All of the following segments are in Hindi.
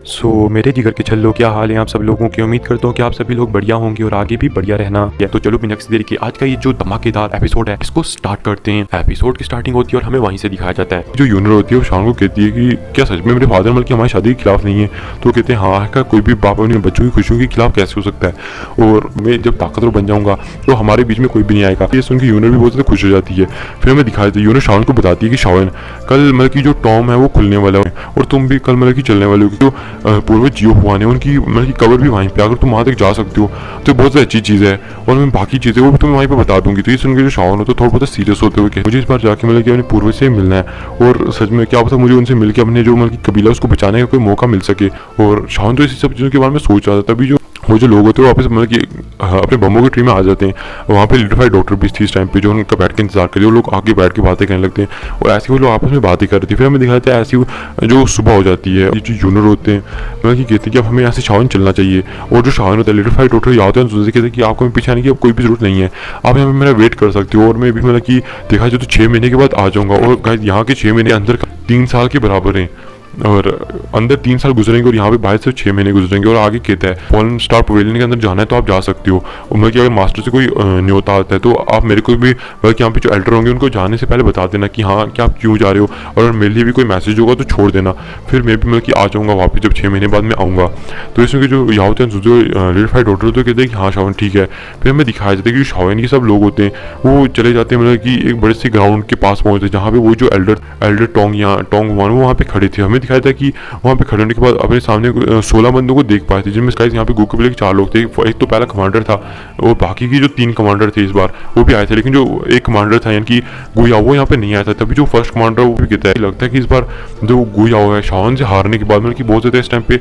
मेरे जिगर के छल्लों, क्या हाल है आप सब लोगों की। उम्मीद करता हूँ कि आप सभी लोग बढ़िया होंगे और आगे भी बढ़िया रहना है। तो चलो बिना किसी देरी के आज का ये जो धमाकेदार एपिसोड है इसको स्टार्ट करते हैं। एपिसोड की स्टार्टिंग होती है और हमें वहीं से दिखाया जाता है। जो यूनर होती है वो शान को कहती है कि क्या सच में मेरे फादर बल्कि हमारी शादी के खिलाफ नहीं है। तो कहते हैं हाँ का कोई भी बाप अपने बच्चों की खुशियों के खिलाफ कैसे हो सकता है, और मैं जब ताकतवर बन जाऊंगा तो हमारे बीच में कोई भी नहीं आएगा। ये सुन के यूनर भी बहुत ज़्यादा खुश हो जाती है। फिर हमें दिखाया जाता है यूनर शान को बताती है कि शावन कल मतलब की जो टॉम है वो खुलने वाला है और तुम भी कल मतलब की चलने वाले हो। जो पूर्वज जियो हुआ ने उनकी मतलब की कवर भी वहीं पे, अगर तुम वहाँ तक जा सकते हो तो बहुत ज़्यादा अच्छी चीज़ है और मैं बाकी चीज़ें वो भी तुम्हें वहीं पे बता दूंगी। तो ये सुन के जो शावन हो तो थोड़ा बहुत सीरियस होते हुए मुझे इस बार जाके मतलब कि अपने पूर्वज से मिलना है और सच में क्या पता मुझे उनसे मिलकर अपने जो मतलब की कबीला उसको बचाने का कोई मौका मिल सके। और शावन तो इसी सब चीज़ों के बारे में सोच रहा था। तभी जो वो जो लोग होते हैं वापस मतलब कि अपने बम्बों की ट्री में आ जाते हैं। वहाँ पे लिटिफाइड डॉक्टर भी थी इस टाइम पे जो उनका बैठ के इंतजार करते हैं। वो लोग आगे बैठ के बातें करने लगते हैं और ऐसे वो लोग आपस में बातें कर रहे थे। फिर हमें दिखाते हैं ऐसी जो सुबह हो जाती है। ये जो यूनर होते हैं मतलब कि कहते हैं कि अब हमें यहाँ से शावन चलना चाहिए। और जो शावन होता है लिटिफाइड डॉक्टर यहाँ होते हैं उनसे कहते हैं कि आपको पीछे आने की अब कोई भी जरूरत नहीं है, आप यहाँ पे मेरा वेट कर सकते हो। और मैं भी मतलब कि देखा जाए तो 6 महीने के बाद आ जाऊँगा। और यहाँ के 6 महीने अंदर 3 साल के बराबर हैं और अंदर 3 साल गुजरेंगे और यहाँ पे बाहर से 6 महीने गुजरेंगे। और आगे कहता है फॉलन स्टार पवेलियन के अंदर जाना है तो आप जा सकते हो। और मतलब कि अगर मास्टर से कोई न्योता आता है तो आप मेरे को भी मतलब यहाँ पे जो एल्डर होंगे उनको जाने से पहले बता देना कि हाँ कि आप क्यों जा रहे हो, और मेरे लिए भी कोई मैसेज होगा तो छोड़ देना। फिर मैं भी मतलब कि आ जाऊँगा वापस जब 6 महीने बाद मैं आऊँगा। तो इसमें जो यहाँ होते हैं जो लिटिफाइड डॉक्टर होते हैं कहते हैं कि हाँ शावन ठीक है। फिर हमें दिखाया जाता है कि शावन ये सब लोग होते हैं वो चले जाते हैं मतलब कि एक बड़े से ग्राउंड के पास पहुँचते हैं जहाँ पे वो जो एल्डर टोंग या टोंग वन वो वहाँ पे खड़े थे। हमें दिखाया था कि वहाँ पे खड़े होने के बाद अपने सामने 16 बंदों को देख पाए थे, जिनमें गाइस यहाँ पे गू कबीले के 4 लोग थे। एक तो पहला कमांडर था और बाकी की जो 3 कमांडर थे इस बार वो भी आए थे, लेकिन जो एक कमांडर था यानी कि गुयाओ वो यहाँ पे नहीं आया था। तभी जो फर्स्ट कमांडर वो भी कहता है लगता है कि इस बार जो गुयाओ है शावन से हारने के बाद मतलब कि बहुत ज़्यादा इस टाइम पे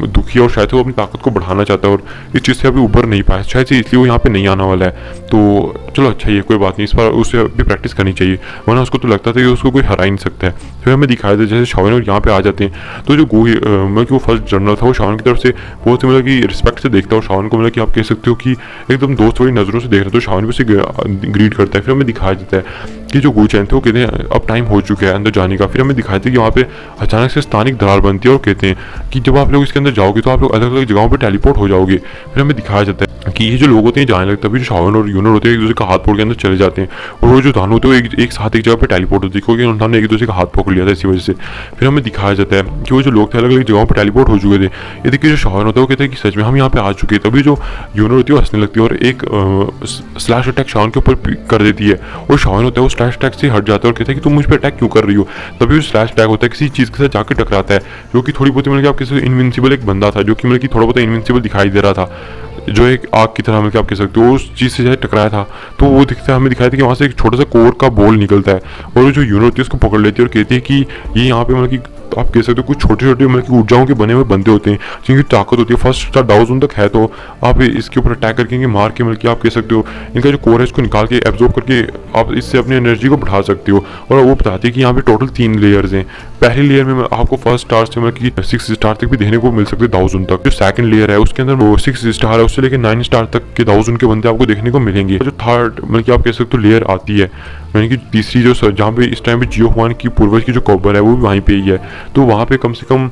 दुखी और शायद वो अपनी ताकत को बढ़ाना चाहता है और इस चीज़ से अभी उभर नहीं पाया शायद से, इसलिए वो यहाँ पे नहीं आने वाला है। तो चलो अच्छा ये कोई बात नहीं, इस बार उसे भी प्रैक्टिस करनी चाहिए वरना उसको तो लगता था कि उसको कोई हरा ही नहीं सकता है। फिर हमें दिखाया था जैसे शावन और यहाँ पे आ जाते हैं तो जो मतलब कि वो फर्स्ट जनरल था वो शावन की तरफ से बहुत मतलब कि रिस्पेक्ट से देखता है और शावन को मतलब कि आप कह सकते हो कि एकदम दोस्त वाली नज़रों से देख रहे हो। तो शावन भी उसे ग्रीट करता है। फिर हमें दिखाया जाता है कि जो गुचैन थे वो कहते हैं अब टाइम हो चुका है अंदर जाने का। फिर हमें दिखाया था कि वहाँ पे अचानक से स्थानिक दरार बनती है और कहते हैं कि जब आप लोग इसके अंदर जाओगे तो आप लोग अलग अलग जगहों पर टेलीपोर्ट हो जाओगे। फिर हमें दिखाया जाता है कि ये जो लोग होते हैं जाने लगता है तभी जो शावन और यूनर होते हैं एक दूसरे का हाथ पकड़ के अंदर चले जाते हैं और वो जो धानु होते हैं एक साथ एक जगह पे टेलीपोर्ट होती है क्योंकि उन्होंने एक दूसरे का हाथ पकड़ लिया था इसी वजह से। फिर हमें दिखाया जाता है कि वो जो लोग थे अलग अलग जगहों पर टेलीपोर्ट हो चुके थे। ये देखिए जो शावन होता है वो कहते हैं कि सच में हम यहाँ पे आ चुके हैं। तभी जो यूनर होती है वो हंसने लगती है और एक स्लैश अटैक शावन के ऊपर कर देती है और शावन होता है वो स्लैश अटैक से हट जाता है और कहता है कि तुम मुझ पर अटैक क्यों कर रही हो। तभी वो स्लैश अटैक होता है किसी चीज़ के साथ जाकर टकराता है जो कि थोड़ी बहुत मतलब कि आप किसी इनविंसिबल एक बंदा था जो कि मतलब कि थोड़ा बहुत इनविंसिबल दिखाई दे रहा था, जो एक आग की तरह मतलब आप कह सकते हो उस चीज़ से जैसे टकराया था। तो वो दिखता है हमें दिखाया था कि वहाँ से एक छोटा सा कोर का बॉल निकलता है और वो जो यूनर होती है उसको पकड़ लेती है और कहती है कि ये यहाँ पे मतलब कि आप कह सकते हो कुछ छोटे छोटे मतलब कि ऊर्जाओं के बने हुए बंदे होते हैं जिनकी ताकत होती है। फर्स्ट स्टार डाउन तक है तो आप इसके ऊपर अटैक करके मार के मतलब कि आप कह सकते हो इनका जो कोर है इसको निकाल के एब्जॉर्ब करके आप इससे अपनी एनर्जी को बढ़ा सकते हो। और वो बताती है कि यहाँ पे टोटल 3 लेयर्स हैं। पहली लेयर में आपको फर्स्ट स्टार से मतलब कि 6 स्टार तक भी देखने को मिल सकते हैं 1000 तक। जो सेकंड लेयर है उसके अंदर वो 6 स्टार है उससे लेकर 9 स्टार तक के 1000 के बंदे आपको देखने को मिलेंगे। जो थर्ड मतलब कि आप कह सकते हो लेयर आती है यानी कि तीसरी जो जहाँ पे इस टाइम पे जियो हुआन की पूर्वज की जो कब्र है वो भी वहीं पे ही है। तो वहाँ पे कम से कम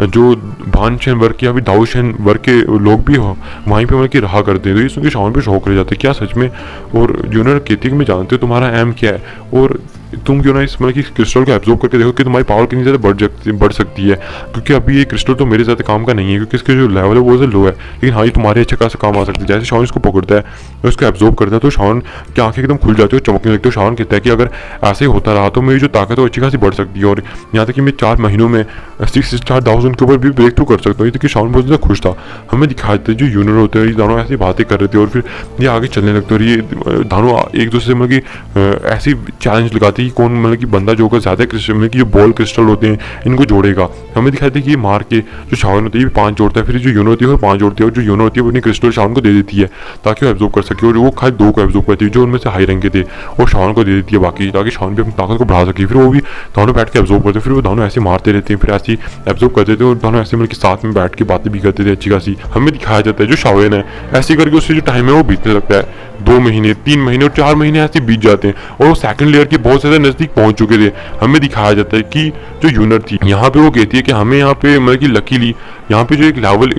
जो भानशेन वर्ग के या फिर दाऊशेन वर्ग के लोग भी हो वहीं पे मतलब कि रहा करते हैं। तो ये सुन के शावन पे शौक रह जाते हैं क्या सच में। और यूनर कहती है कि मैं जानती हूँ तुम्हारा एम क्या है और तुम क्यों ना इस मतलब कि क्रिस्टल को एब्जॉर्ब करके देखो कि तुम्हारी पावर कितनी ज़्यादा बढ़ सकती है। क्योंकि अभी ये क्रिस्टल तो मेरे ज़्यादा काम का नहीं है क्योंकि इसके जो लेवल है वो ज़्यादा लो है, लेकिन हाँ ये तुम्हारे अच्छे खासा काम आ सकती है। जैसे शावन इसको पकड़ता है और उसको एब्जॉर्ब करता है तो शावन की आंखें एकदम खुल जाती है और चमकने लगती है। शावन कहता है कि अगर ऐसे ही होता रहा तो मेरी जो ताकत है वो अच्छी खासी बढ़ सकती है और यहाँ तक कि मैं 4 महीनों में 6 स्टार 1000 के ऊपर भी ब्रेक थ्रू कर सकता हूँ। ये तो कि शावन बहुत ज़्यादा खुश था। हमें दिखाया जाता है जो यूनर होते हैं ये दोनों ऐसी बातें कर रहे थे और फिर ये आगे चलने लगते और ये दोनों एक दूसरे से मतलब कि ऐसी चैलेंज लगाते हैं कि कौन मतलब कि बंदा जो होगा ज़्यादा क्रिस्टल में कि जो बॉल क्रिस्टल होते हैं इनको जोड़ेगा। हमें दिखाते हैं कि ये मार के जो शावन होती है 5 जोड़ता है, फिर जो यूनर होती है वो 5 जोड़ती है और जो यूनर होती है वो अपनी क्रिस्टल शावन को दे देती है ताकि वो एब्जॉर्ब कर सके और वो खाली 2 को एब्जॉर्ब करती है जो उनमें से हाई रैंक के थे और शावन को दे देती है बाकी ताकि शावन भी अपनी ताकत को बढ़ा सके। फिर वो भी दोनों बैठ के एब्जॉर्ब करते हैं, फिर वो दोनों ऐसे मारते रहते हैं, फिर ऐसे एब्जॉर्ब करते थे और दोनों ऐसे मतलब साथ में बैठ के बातें भी करते थे अच्छी खासी। हमें दिखाया जाता है जो शावन है ऐसे करके उससे जो टाइम है वो बीतने लगता है। 2 महीने, 3 महीने और 4 महीने ऐसे बीत जाते हैं और वो सेकंड लेयर के बहुत ज्यादा नजदीक पहुंच चुके थे। हमें दिखाया जाता है कि जो यूनर थी यहाँ पे वो कहती है कि हमें यहाँ पे मतलब कि लकीली यहाँ पे जो एक लेवल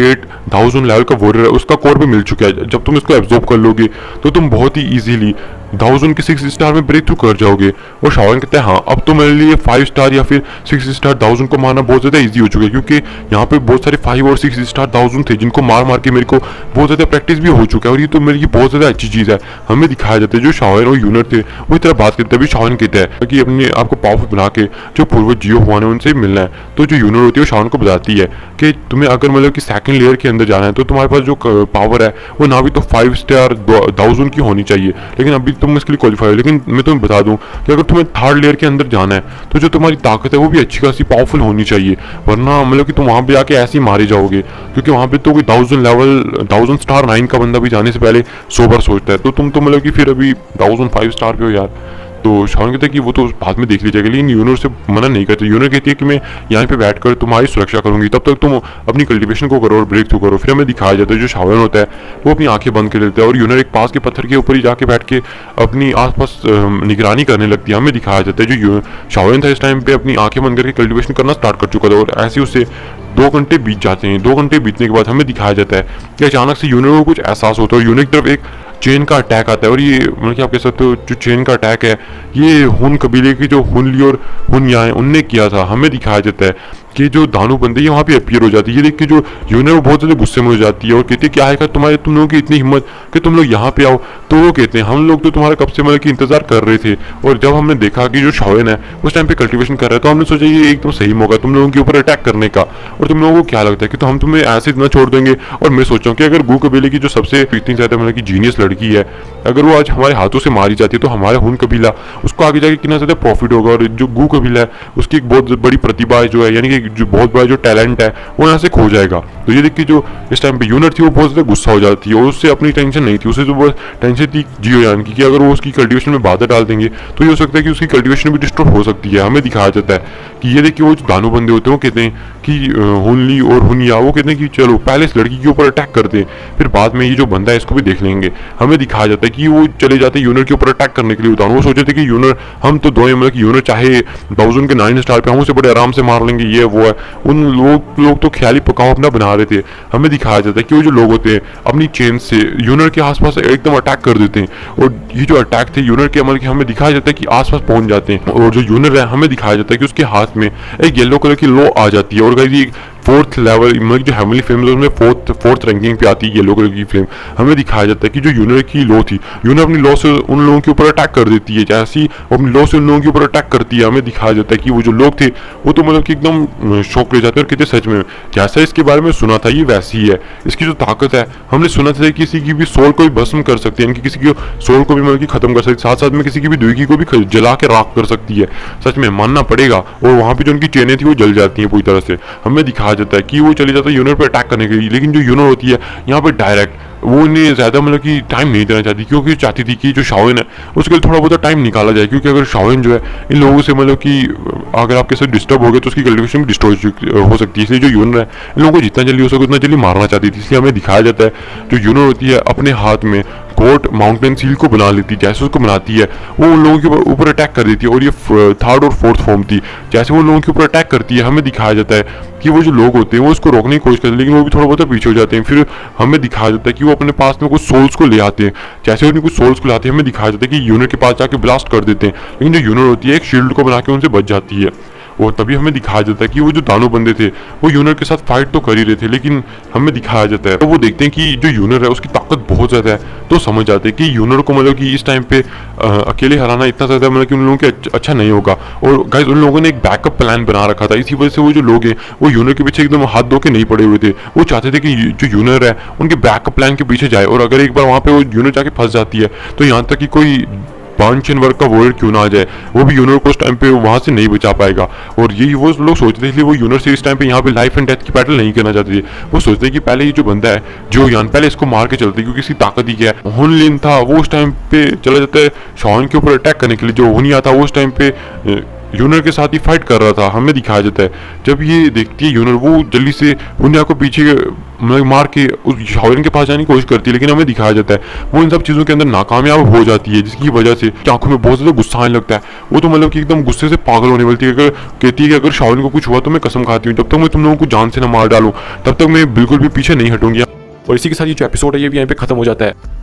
8000 लेवल का वॉरियर है उसका कोर भी मिल चुका है। जब तुम इसको एब्जॉर्ब कर लोगे तो तुम बहुत ही इजीली 1000 के 6 स्टार में ब्रेक थ्रू कर जाओगे। और शाओन कहते हैं हाँ अब तो मेरे लिए 5 स्टार या फिर 6 स्टार 1000 को मारना बहुत ज़्यादा इजी हो चुका है, क्योंकि यहाँ पे बहुत सारे 5 और 6 स्टार 1000 थे जिनको मार मार के मेरे को बहुत ज़्यादा प्रैक्टिस भी हो चुका है और ये तो मेरे लिए बहुत ज़्यादा अच्छी चीज़ है। हमें दिखाया जाता है जो शाओन और यूनर थे वो इस तरह बात करते हैं। अभी शाओन कहता है कि अपने आप को पावरफुल बना के जो पूर्वज जियो हुआ है उनसे मिलना है। तो जो यूनर होती है वो शाओन को बताती है कि तुम्हें अगर मतलब कि सेकंड लेयर के अंदर जाना है तो तुम्हारे पास जो पावर है वो ना भी तो 5 स्टार 1000 की होनी चाहिए, लेकिन अभी तुम इसके लिए क्वालिफाई। लेकिन मैं तुम्हें बता दूं कि अगर तुम्हें थर्ड लेयर के अंदर जाना है तो जो तुम्हारी ताकत है वो भी अच्छी खासी पावरफुल होनी चाहिए, वरना मतलब कि तुम वहां पे जाके ऐसे ही मारे जाओगे, क्योंकि वहां पे तो कोई 1000 स्टार 9 का बंदा भी जाने से पहले 100 बार सोचता है। तो तुम तो मतलब कि फिर अभी 1005 स्टार पे हो यार। तो शाओन कहता है कि वो तो बाद में देख ली जाएगी, लेकिन यूनर से मना नहीं करते। यूनर कहती है कि मैं यहाँ पे बैठकर तुम्हारी सुरक्षा करूंगी, तब तक तुम अपनी कल्टीवेशन को करो और ब्रेक थ्रू करो। फिर हमें दिखाया जाता है जो शाओन होता है वो अपनी आंखें बंद कर लेता है और यूनर एक पास के पत्थर के ऊपर ही जाके बैठ के अपनी आसपास निगरानी करने लगती है। हमें दिखाया जाता है जो शाओन था इस टाइम पे अपनी आंखें बंद करके कल्टीवेशन करना स्टार्ट कर चुका था और ऐसे उससे 2 घंटे बीत जाते हैं। 2 घंटे बीतने के बाद हमें दिखाया जाता है कि अचानक से यूनर को कुछ एहसास होता है और यूनर की तरफ एक चेन का अटैक आता है। और ये मतलब कि आप कह सकते हो जो चेन का अटैक है ये हुन कबीले की जो हुनली और हुनया है उनने किया था। हमें दिखाया जाता है कि जो दानू बंदे वहाँ पे अपीयर हो जाती है। ये देख के जो यूनर वो बहुत ज़्यादा गुस्से में हो जाती है और कहती है क्या है तुम लोगों की इतनी हिम्मत कि तुम लोग यहाँ पे आओ। तो वो कहते हैं हम लोग तो तुम्हारा कब से मतलब कि इंतजार कर रहे थे, और जब हमने देखा कि जो शाओन है उस टाइम पे कल्टीवेशन कर रहा है तो हमने सोचा ये एकदम सही मौका तुम लोगों के ऊपर अटैक करने का। और तुम लोगों को क्या लगता है कि तो हम तुम्हें ऐसे इतना छोड़ देंगे? और मैं सोच रहा हूँ कि अगर गू कबीले की जो सबसे इतनी ज़्यादा मतलब कि जीनियस लड़की है अगर वो आज हमारे हाथों से मारी जाती है तो हमारा हुन कबीला उसको आगे जाके कितना ज़्यादा प्रॉफिट होगा। और जो गू कबीला है उसकी एक बहुत बड़ी प्रतिभा जो है, यानी कि जो बहुत बड़ा जो टैलेंट है वो यहाँ से खो जाएगा। तो ये देख के जो इस टाइम पे यूनर थी वो बहुत ज़्यादा गुस्सा हो जाती है और उससे अपनी टेंशन नहीं थी, उसे जो बस टेंशन थी जियोयान की कि अगर वो उसकी कल्टीवेशन में बाधा डाल देंगे तो ये हो सकता है कि उसकी कल्टीवेशन भी डिस्टर्ब हो सकती है। हमें दिखाया जाता है कि ये देखिए वो जो दानू बंदे होते हैं वो कहते हैं कि हुनली और हुनिया वो कहते हैं कि चलो पहले इस लड़की के ऊपर अटैक करते हैं फिर बाद में ये जो बंदा है इसको भी देख लेंगे। हमें दिखाया जाता है कि वो चले जाते हैं यूनर के ऊपर अटैक करने के लिए। दानू वो सोचे थे कि यूनर हम तो दो मतलब कि यूनर चाहे 1000 के 9 स्टार पे हम उसे बड़े आराम से मार लेंगे, ये वो है। उन लोग तो ख्याली पकाओ अपना बना रहे थे। हमें दिखाया जाता है कि वो जो लोग होते हैं अपनी चेन से यूनर के आसपास एकदम अटैक कर देते हैं और ये जो अटैक थे यूनर के अमल के हमें दिखाया जाता है कि आसपास पहुंच जाते हैं। और जो यूनर है हमें दिखाया जाता है कि उसके हाथ में एक येलो कलर की लो आ जाती है और गाइस 4th लेवल मतलब जो हेवनली फ्लेम उसमें 4th रैंकिंग पे आती है येलो कलर की फ्लेम। हमें दिखाया जाता है कि जो यूनर की लो थी यूनर अपनी लो से उन लोगों के ऊपर अटैक कर देती है, जैसे ही अपनी लो से उन लोगों के ऊपर अटैक करती है। हमें दिखाया जाता है कि वो जो लोग थे वो तो मतलब कि एकदम शौक ले जाते हैं और कहते सच में जैसा इसके बारे में सुना था ये वैसी ही है, इसकी जो ताकत है हमने सुना था किसी की भी सोल को भी भस्म कर सकती है, इनकी किसी की सोल को भी मतलब कि खत्म कर सकती है, साथ साथ में किसी की भी दुखी को भी जला के राख कर सकती है। सच में मानना पड़ेगा। और वहाँ पे जो उनकी चेनें थी वो जल जाती हैं पूरी तरह से। हमें दिखाया जाता है कि वो चली जाता है यूनर पर अटैक करने के लिए, लेकिन जो यूनर होती है यहाँ पे डायरेक्ट वो इन्हें ज़्यादा मतलब कि टाइम नहीं देना चाहती, क्योंकि चाहती थी कि जो शाओन है उसके लिए थोड़ा बहुत टाइम निकाला जाए, क्योंकि अगर शाओन जो है इन लोगों से मतलब कि अगर आपके साथ डिस्टर्ब हो गए तो उसकी कल्टीवेशन भी डिस्ट्रॉय हो सकती है। इसलिए जो यूनर है इन लोगों को जितना जल्दी हो सके उतना जल्दी मारना चाहती थी। इसलिए हमें दिखाया जाता है जो यूनर होती है अपने हाथ में गोट माउंटेन सील को बना लेती है। जैसे उसको बनाती है वो उन लोगों के ऊपर अटैक कर देती है और ये 3rd और 4th फॉर्म थी। जैसे वो उन लोगों के ऊपर अटैक करती है हमें दिखाया जाता है कि वो जो लोग होते हैं वो उसको रोकने की कोशिश करते हैं, लेकिन वो भी थोड़ा बहुत पीछे हो जाते हैं। फिर हमें दिखाया जाता है कि वो अपने पास में कुछ सोल्स को ले आते हैं। जैसे उन्हें कुछ सोल्स को लाते हैं हमें दिखाया जाता है कि यूनर के पास जाके ब्लास्ट कर देते हैं, लेकिन जो यूनर होती है एक शील्ड को बना के उनसे बच जाती है। और तभी हमें दिखाया जाता है कि वो जो दानव बंदे थे वो यूनर के साथ फाइट तो कर ही रहे थे, लेकिन हमें दिखाया जाता है तो वो देखते हैं कि जो यूनर है उसकी ताकत बहुत ज़्यादा है, तो समझ जाते हैं कि यूनर को मतलब कि इस टाइम पे अकेले हराना इतना ज़्यादा मतलब कि उन लोगों के अच्छा नहीं होगा। और गाइस उन लोगों ने एक बैकअप प्लान बना रखा था, इसी वजह से वो जो लोग हैं वो यूनर के पीछे एकदम हाथ धो के नहीं पड़े हुए थे। वो चाहते थे कि जो यूनर है उनके बैकअप प्लान के पीछे जाए, और अगर एक बार वहाँ पे वो यूनर जाके फंस जाती है तो यहाँ तक कि कोई बांचन वर्ग का वॉरियर क्यों ना आ जाए वो भी यूनर को उस टाइम पे वहां से नहीं बचा पाएगा। और यही वो लोग सोचते थे, इसलिए वो यूनर से इस टाइम पे यहाँ पे लाइफ एंड डेथ की बैटल नहीं करना चाहते थे। वो सोचते कि पहले ये जो बंदा है जो यान पहले इसको मार के चलते, क्योंकि इसकी ताकत ही क्या है। हुन लिन था वो उस टाइम पे चला जाता है शाओन के ऊपर अटैक करने के लिए, जो हुनिया था वो उस टाइम पे यूनर के साथ ही फाइट कर रहा था, हमें दिखाया जाता है। जब ये देखती है यूनर, वो जल्दी से हुन्या को पीछे मतलब मार के उस शाओलिन के पास जाने की कोशिश करती है, लेकिन हमें दिखाया जाता है वो इन सब चीज़ों के अंदर नाकामयाब हो जाती है, जिसकी वजह से आंखों में बहुत ज़्यादा गुस्सा आने लगता है। वो तो मतलब कि एकदम गुस्से से पागल होने वाली है। अगर कहती है कि अगर शाओलिन को कुछ हुआ तो मैं कसम खाती हूँ, जब तक मैं तुम लोगों को जान से ना मार डालूँ तब तक मैं बिल्कुल भी पीछे नहीं हटूंगी। और इसी के साथ ये जो एपिसोड है ये भी यहाँ पे खत्म हो जाता है।